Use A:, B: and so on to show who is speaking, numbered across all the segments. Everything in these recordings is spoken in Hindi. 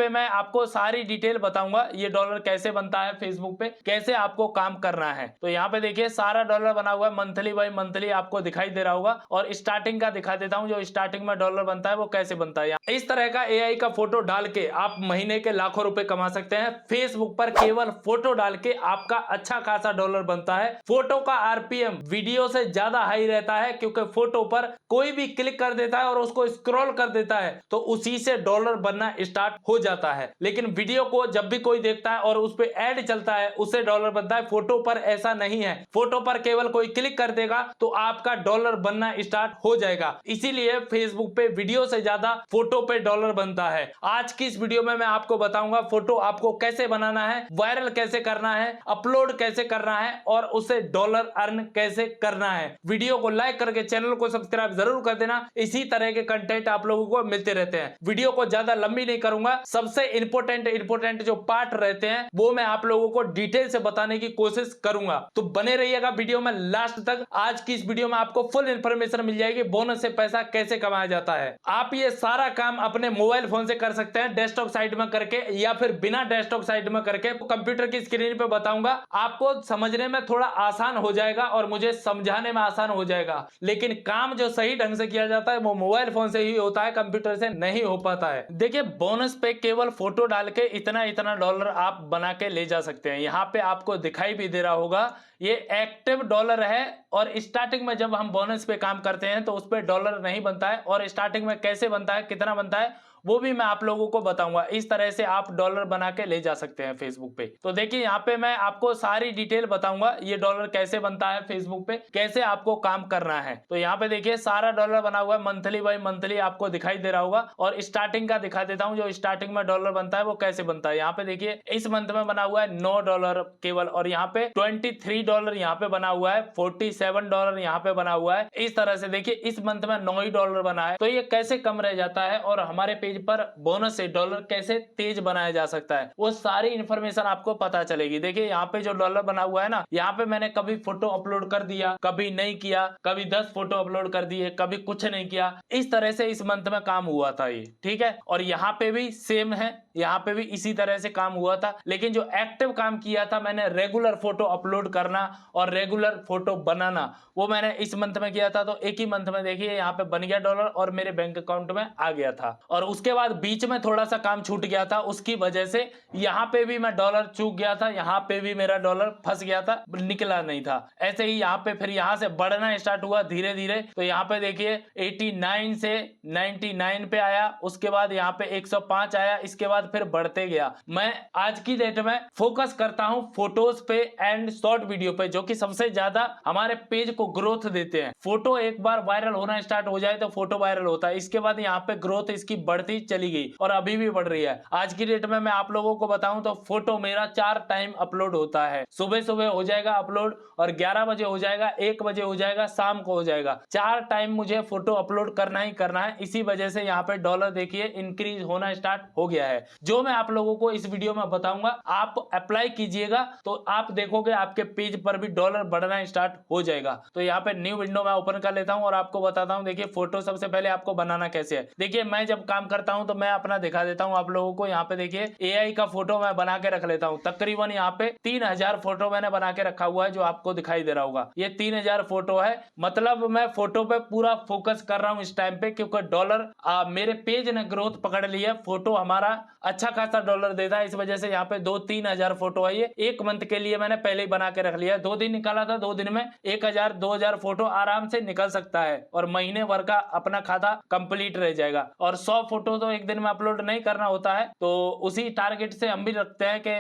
A: पे मैं आपको सारी डिटेल बताऊंगा, ये डॉलर कैसे बनता है फेसबुक पे, कैसे आपको काम करना है। तो यहाँ पे देखिए सारा डॉलर बना हुआ है, मंथली बाय मंथली आपको दिखाई दे रहा होगा। और स्टार्टिंग का दिखा देता हूँ, जो स्टार्टिंग में डॉलर बनता है वो कैसे बनता है। इस तरह का एआई का फोटो डाल के आप महीने के लाखों रुपए कमा सकते हैं। फेसबुक पर केवल फोटो डाल के आपका अच्छा खासा डॉलर बनता है। फोटो का आरपीएम वीडियो से ज्यादा हाई रहता है, क्योंकि फोटो पर कोई भी क्लिक कर देता है और उसको स्क्रॉल कर देता है तो उसी से डॉलर बनना स्टार्ट हो जाता है। लेकिन वीडियो को जब भी कोई देखता है और उस पर ऐड चलता है उससे डॉलर बनता है। फोटो पर ऐसा नहीं है, फोटो पर केवल कोई क्लिक कर देगा तो आपका डॉलर बनना स्टार्ट हो जाएगा। इसीलिए फेसबुक पे वीडियो से ज्यादा फोटो पे डॉलर बनता है। आज की इस वीडियो में मैं आपको बताऊंगा फोटो आपको कैसे बनाना है, वायरल कैसे करना है, अपलोड कैसे करना है और उसे डॉलर अर्न कैसे करना है। वीडियो को लाइक करके चैनल को सब्सक्राइब जरूर कर देना, इसी तरह के कंटेंट आप लोगों को मिलते रहते हैं। वीडियो को ज्यादा लंबी नहीं करूंगा, सबसे इंपोर्टेंट जो पार्ट रहते हैं वो मैं आप लोगों को डिटेल से बताने की कोशिश करूंगा। तो बने रहिएगा वीडियो में लास्ट तक। आज की इस वीडियो में आपको फुल इंफॉर्मेशन मिल जाएगी, बोनस से पैसा कैसे कमाया जाता है। आप ये सारा काम अपने मोबाइल फोन से कर सकते हैं, डेस्कटॉप साइट में करके या फिर बिना डेस्कटॉप साइट में करके। कंप्यूटर की स्क्रीन पे बताऊंगा, आपको समझने में थोड़ा आसान हो जाएगा और मुझे समझाने में आसान हो जाएगा। लेकिन काम जो सही ढंग से किया जाता है वो मोबाइल फोन से ही होता है, कंप्यूटर से नहीं हो पाता है। देखिए बोनस पे केवल फोटो डाल के इतना इतना डॉलर आप बना के ले जा सकते हैं। यहाँ पे आपको दिखाई भी दे रहा होगा ये एक्टिव डॉलर है। और स्टार्टिंग में जब हम बोनस पे काम करते हैं तो उस पे डॉलर नहीं बनता है, और स्टार्टिंग में कैसे बनता है, कितना बनता है, वो भी मैं आप लोगों को बताऊंगा। इस तरह से आप डॉलर बना के ले जा सकते हैं फेसबुक पे। तो देखिए यहाँ पे मैं आपको सारी डिटेल बताऊंगा, ये डॉलर कैसे बनता है फेसबुक पे, कैसे आपको काम करना है। तो यहाँ पे देखिए सारा डॉलर बना हुआ है, मंथली बाय मंथली आपको दिखाई दे रहा होगा। और स्टार्टिंग का दिखा देता हूँ, जो स्टार्टिंग में डॉलर बनता है वो कैसे बनता है। यहाँ पे देखिए इस मंथ में बना हुआ है $9 केवल, और यहाँ पे $23 यहाँ पे बना हुआ है, $47 यहाँ पे बना हुआ है। इस तरह से देखिए इस मंथ में $9 बना है। तो ये कैसे कम रह जाता है और हमारे पेज पर बोनस से डॉलर कैसे तेज बनाया जा सकता है, वो सारी इंफॉर्मेशन आपको पता चलेगी। देखिए यहाँ पे जो डॉलर बना हुआ है ना, यहाँ पे मैंने कभी फोटो अपलोड कर दिया, कभी नहीं किया, कभी 10 फोटो अपलोड कर दिए, कभी कुछ नहीं किया। इस तरह से इस मंथ में काम हुआ था ये, ठीक है। और यहाँ पे भी सेम है, यहाँ पे भी इसी तरह से काम हुआ था। लेकिन जो एक्टिव काम किया था मैंने, रेगुलर फोटो अपलोड करना और रेगुलर फोटो बनाना, वो मैंने इस मंथ में किया था। तो एक ही मंथ में देखिए यहाँ पे बन गया डॉलर और मेरे बैंक अकाउंट में आ गया था। और उसके बाद बीच में थोड़ा सा काम छूट गया था, उसकी वजह से यहाँ पे भी मैं डॉलर चूक गया था, यहाँ पे भी मेरा डॉलर फंस गया था, निकला नहीं था। ऐसे ही यहाँ पे फिर यहाँ से बढ़ना स्टार्ट हुआ धीरे धीरे। तो यहाँ पे देखिए 89 से 99 पे आया, उसके बाद यहाँ पे 105 आया, इसके बाद फिर बढ़ते गया। मैं आज की डेट में फोकस करता हूँ फोटोज पे एंड शॉर्ट वीडियो पे, जो कि सबसे ज्यादा हमारे पेज को ग्रोथ देते हैं। फोटो एक बार वायरल होना स्टार्ट हो जाए तो फोटो वायरल होता है, इसके बाद यहाँ पे ग्रोथ इसकी बढ़ती चली गई और अभी भी बढ़ रही है। आज की डेट में मैं आप लोगों को बताऊं तो फोटो मेरा 4 टाइम अपलोड होता है। सुबह सुबह हो जाएगा अपलोड, और 11 बजे हो जाएगा, 1 बजे हो जाएगा, शाम को हो जाएगा। 4 टाइम मुझे फोटो अपलोड करना ही करना है। इसी वजह से यहाँ पे डॉलर देखिए इंक्रीज होना स्टार्ट हो गया है। जो मैं आप लोगों को इस वीडियो में बताऊंगा आप अप्लाई कीजिएगा तो आप देखोगे आपके पेज पर भी डॉलर बढ़ना स्टार्ट हो जाएगा। तो यहाँ पे न्यू विंडो मैं ओपन कर लेता हूँ और आपको बताता हूँ। देखिए फोटो सबसे पहले आपको बनाना कैसे है। देखिए मैं जब काम करता हूं तो मैं अपना दिखा देता हूं आप लोगों को। यहाँ पे देखिए एआई का फोटो मैं बना के रख लेता हूं। तकरीबन यहाँ पे 3000 फोटो मैंने बना के रखा हुआ है, जो आपको दिखाई दे रहा होगा। ये 3000 फोटो है। मतलब मैं फोटो पे पूरा फोकस कर रहा हूं इस टाइम पे, क्योंकि डॉलर मेरे पेज ने ग्रोथ पकड़ ली है। फोटो हमारा अच्छा खासा डॉलर देता है, इस वजह से यहाँ पे 2-3 हजार फोटो है। ये एक मंथ के लिए मैंने पहले ही बना के रख लिया है। 2 दिन निकाला था, 2 दिन में 1000-2000 फोटो आराम से निकल सकता है और महीने भर का अपना खाता कंप्लीट रह जाएगा। और 100 फोटो तो एक दिन में अपलोड नहीं करना होता है, तो उसी टारगेट से हम भी रखते हैं कि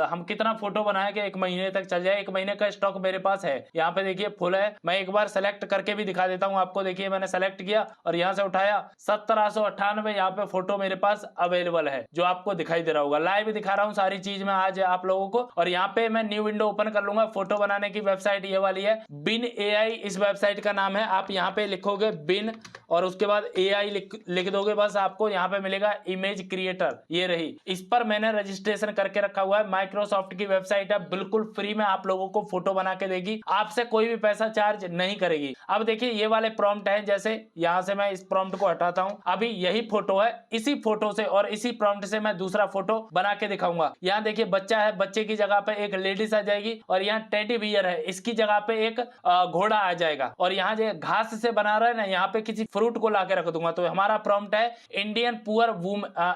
A: हम कितना फोटो बनाए कि 1 महीने तक चल जाए। 1 महीने का स्टॉक मेरे पास है। यहाँ पे देखिए फुल है। मैं एक बार सेलेक्ट करके भी दिखा देता हूँ आपको। देखिए मैंने सेलेक्ट किया और यहाँ से उठाया, 1798 यहाँ पे फोटो मेरे पास अवेलेबल है, जो आपको दिखाई दे रहा होगा। लाइव दिखा रहा हूँ सारी चीज मैं आज आप लोगों को। और यहाँ पे मैं न्यू विंडो ओपन कर लूंगा। फोटो बनाने की वेबसाइट ये वाली है, बिन एआई इस वेबसाइट का नाम है। आप यहाँ पे लिखोगे बिन और उसके बाद एआई लिख दोगे, बस आपको यहाँ पे मिलेगा इमेज क्रिएटर, ये रही, इस पर मैंने रजिस्ट्रेशन करके रखा हुआ है। माइक्रोसॉफ्ट की वेबसाइट है, बिल्कुल फ्री में आप लोगों को फोटो बना के देगी, आपसे कोई भी पैसा चार्ज नहीं करेगी। अब देखिए ये वाले प्रॉम्प्ट है, जैसे यहाँ से मैं इस प्रॉम्प्ट को हटाता हूँ, अभी यही फोटो है, इसी फोटो से और इसी प्रॉम्प्ट से मैं दूसरा फोटो बना के दिखाऊंगा। यहाँ देखिए बच्चा है, बच्चे की जगह पे एक लेडीज आ जाएगी, और यहाँ टेडी बियर है, इसकी जगह पे एक घोड़ा आ जाएगा, और यहाँ जो घास से बना रहा है ना, यहाँ पे किसी फ्रूट को लाके रख दूंगा। तो हमारा प्रॉम्प्ट है Indian poor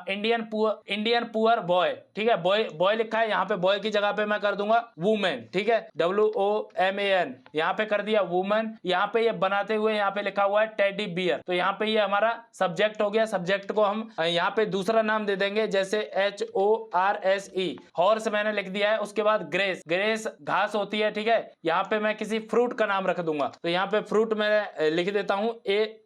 A: Indian poor boy, ठीक है, बॉय बॉय लिखा है, यहाँ पे बॉय की जगह पे मैं कर दूंगा वुमेन, ठीक है, WOMAN, यहाँ पे कर दिया वुमेन। यहाँ पे ये बनाते हुए यहाँ पे लिखा हुआ है टेडी बियर, तो यहाँ पे ये हमारा सब्जेक्ट हो गया। सब्जेक्ट को हम यहाँ पे दूसरा नाम दे देंगे, जैसे HORSE, हॉर्स मैंने लिख दिया है। उसके बाद ग्रेस, ग्रेस घास होती है, ठीक है, यहाँ पे मैं किसी फ्रूट का नाम रख दूंगा, तो यहाँ पे फ्रूट मैं लिख देता हूँ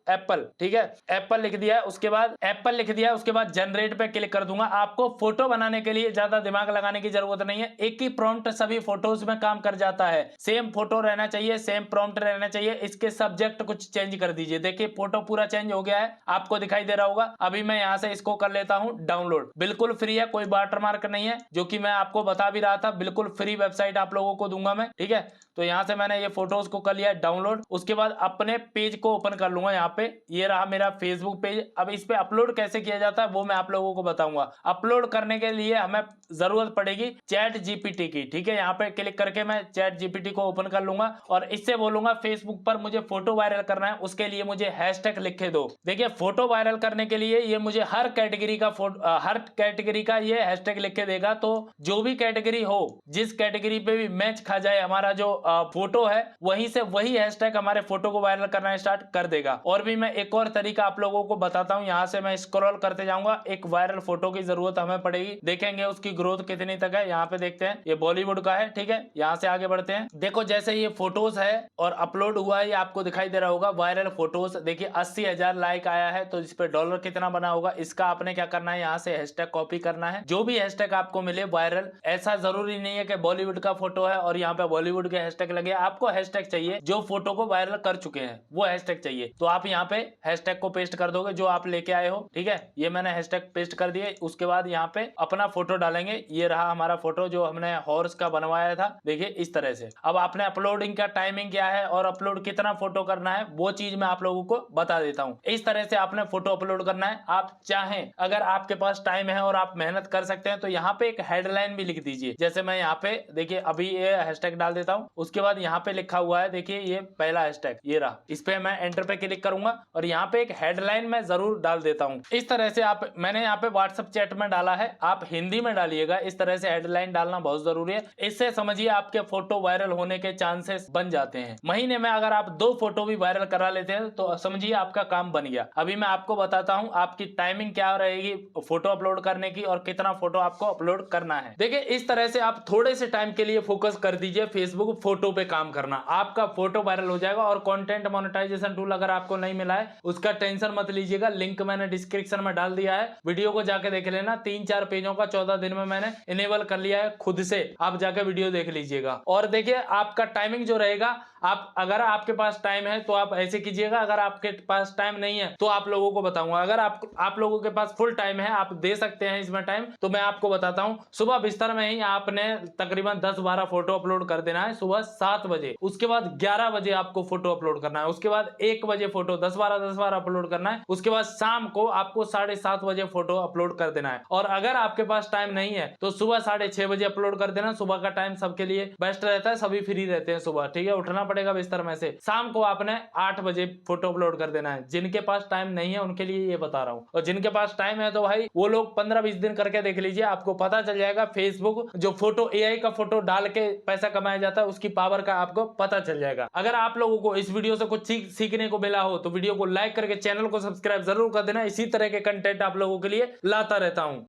A: एप्पल, ठीक है, एप्पल लिख दिया है। उसके बाद एप्पल लिख दिया है, उसके बाद जनरेट पे क्लिक कर दूंगा। आपको फोटो बनाने के लिए ज्यादा दिमाग लगाने की जरूरत नहीं है, एक ही प्रॉम्प्ट सभी फोटोज में काम कर जाता है। सेम फोटो रहना चाहिए, सेम प्रॉम्प्ट रहना चाहिए, इसके सब्जेक्ट कुछ चेंज कर दीजिए। देखिए फोटो पूरा चेंज हो गया है, आपको दिखाई दे रहा होगा। अभी मैं यहाँ से इसको कर लेता हूँ डाउनलोड, बिल्कुल फ्री है, कोई वाटरमार्क नहीं है, जो कि मैं आपको बता भी रहा था, बिल्कुल फ्री वेबसाइट आप लोगों को दूंगा मैं, ठीक है। तो यहाँ से मैंने ये फोटोज को कर लिया डाउनलोड। उसके बाद अपने पेज को ओपन कर लूंगा, यहाँ पे ये रहा मेरा फेसबुक पेज। अब इस पे अपलोड कैसे किया जाता है वो मैं आप लोगों को बताऊंगा। अपलोड करने के लिए हमें जरूरत पड़ेगी चैट जीपीटी की, ठीक है, यहाँ पे क्लिक करके मैं चैट जीपीटी को ओपन कर लूंगा और इससे बोलूंगा फेसबुक पर मुझे फोटो वायरल करना है, उसके लिए मुझे हैशटैग लिख के दो। देखिए फोटो वायरल करने के लिए ये मुझे हर कैटेगरी का ये हैशटैग लिख के देगा, तो जो भी कैटेगरी हो, जिस कैटेगरी पे भी मैच खा जाए हमारा जो फोटो है, वहीं से वही हैशटैग हमारे फोटो को वायरल करना स्टार्ट कर देगा। और भी मैं एक और तरीका आप लोगों को बताता हूं, यहाँ से मैं स्क्रॉल करते जाऊंगा, एक वायरल फोटो की जरूरत हमें पड़ेगी, देखेंगे उसकी ग्रोथ कितनी तक है। यहाँ पे देखते हैं ये बॉलीवुड का है, ठीक है, यहाँ से आगे बढ़ते हैं। देखो जैसे ये फोटोज है और अपलोड हुआ है, ये आपको दिखाई दे रहा होगा वायरल फोटोज। देखिए 80,000 लाइक आया है, तो इस पे डॉलर कितना बना होगा, इसका आपने क्या करना है, यहाँ से हैशटैग कॉपी करना है। जो भी हैशटैग आपको मिले वायरल, ऐसा जरूरी नहीं है कि बॉलीवुड का फोटो है और यहाँ पे बॉलीवुड के हैशटैग लगे, आपको हैशटैग चाहिए जो फोटो को वायरल कर चुके हैं, वो हैशटैग चाहिए। तो आप यहाँ पे हैशटैग को पेस्ट कर दोगे जो आप लेके आए हो, ठीक है, ये मैंने हैशटैग पेस्ट कर दिए। उसके बाद यहाँ पे अपना फोटो डालेंगे, ये रहा हमारा फोटो जो हमने हॉर्स का बनवाया था, देखिए इस तरह से। अब आपने अपलोडिंग का टाइमिंग क्या है और अपलोड कितना फोटो करना है, वो चीज मैं आप लोगों को बता देता हूँ। इस तरह से आपने फोटो अपलोड करना है। आप चाहें, अगर आपके पास टाइम है और आप मेहनत कर सकते हैं, तो यहाँ पे एक हेडलाइन भी लिख दीजिए। जैसे मैं यहाँ पे देखिए अभी ये हैशटैग डाल देता हूँ, उसके बाद यहाँ पे लिखा हुआ है, देखिए ये पहला हैशटैग ये रहा, इस पे मैं एंटर पे क्लिक करूंगा और यहाँ पे एक हेडलाइन मैं जरूर डाल देता हूँ। इस तरह से आप, मैंने यहाँ पे व्हाट्सएप चैट में डाला है, आप हिंदी में डालिएगा। इस तरह से हेडलाइन डालना बहुत जरूरी है, इससे समझिए आपके फोटो वायरल होने के चांसेस बन जाते हैं। महीने में अगर आप 2 फोटो भी वायरल करा लेते हैं तो समझिए आपका काम बन गया। अभी मैं आपको बताता हूँ आपकी टाइमिंग क्या रहेगी फोटो अपलोड करने की और कितना फोटो आपको अपलोड करना है। देखिए इस तरह से आप थोड़े से टाइम के लिए फोकस कर दीजिए फेसबुक फोटो पे काम करना, आपका फोटो वायरल हो जाएगा। और कंटेंट मोनेटाइजेशन टूल अगर आपको नहीं मिला है उसका टेंशन मत लीजिएगा, लिंक मैंने डिस्क्रिप्शन में डाल दिया है, वीडियो को जाके देख लेना। 3-4 पेजों का 14 दिन में मैंने इनेबल कर लिया है खुद से, आप जाके वीडियो देख लीजिएगा। और देखिए आपका टाइमिंग जो रहेगा, आप अगर आपके पास टाइम है तो आप ऐसे कीजिएगा, अगर आपके पास टाइम नहीं है तो आप लोगों को बताऊंगा। अगर आप लोगों के पास फुल टाइम है, आप दे सकते हैं इसमें टाइम, तो मैं आपको बताता हूं। सुबह बिस्तर में ही आपने तकरीबन 10-12 फोटो अपलोड कर देना है सुबह 7 बजे, उसके बाद 11 बजे आपको फोटो अपलोड करना है, उसके बाद 1 बजे फोटो 10-12 अपलोड करना है, उसके बाद शाम को आपको 7:30 बजे फोटो अपलोड कर देना है। और अगर आपके पास टाइम नहीं है तो सुबह 6:30 बजे अपलोड कर देना। सुबह का टाइम सबके लिए बेस्ट रहता है, सभी फ्री रहते हैं सुबह, ठीक है, उठना पड़ेगा बिस्तर में से। शाम को आपने 8 बजे फोटो अपलोड कर देना है। जिनके पास टाइम नहीं है उनके लिए ये बता रहा हूँ, और जिनके पास टाइम है तो भाई वो लोग 15-20 दिन करके देख लीजिए, आपको पता चल जाएगा। फेसबुक जो फोटो AI का फोटो डाल के पैसा कमाया जाता है उसकी पावर का आपको पता चल जाएगा। अगर आप लोगों को इस वीडियो से कुछ सीखने को मिला हो तो वीडियो को लाइक करके चैनल को सब्सक्राइब जरूर कर देना। इसी तरह के कंटेंट आप लोगों के लिए लाता रहता हूं।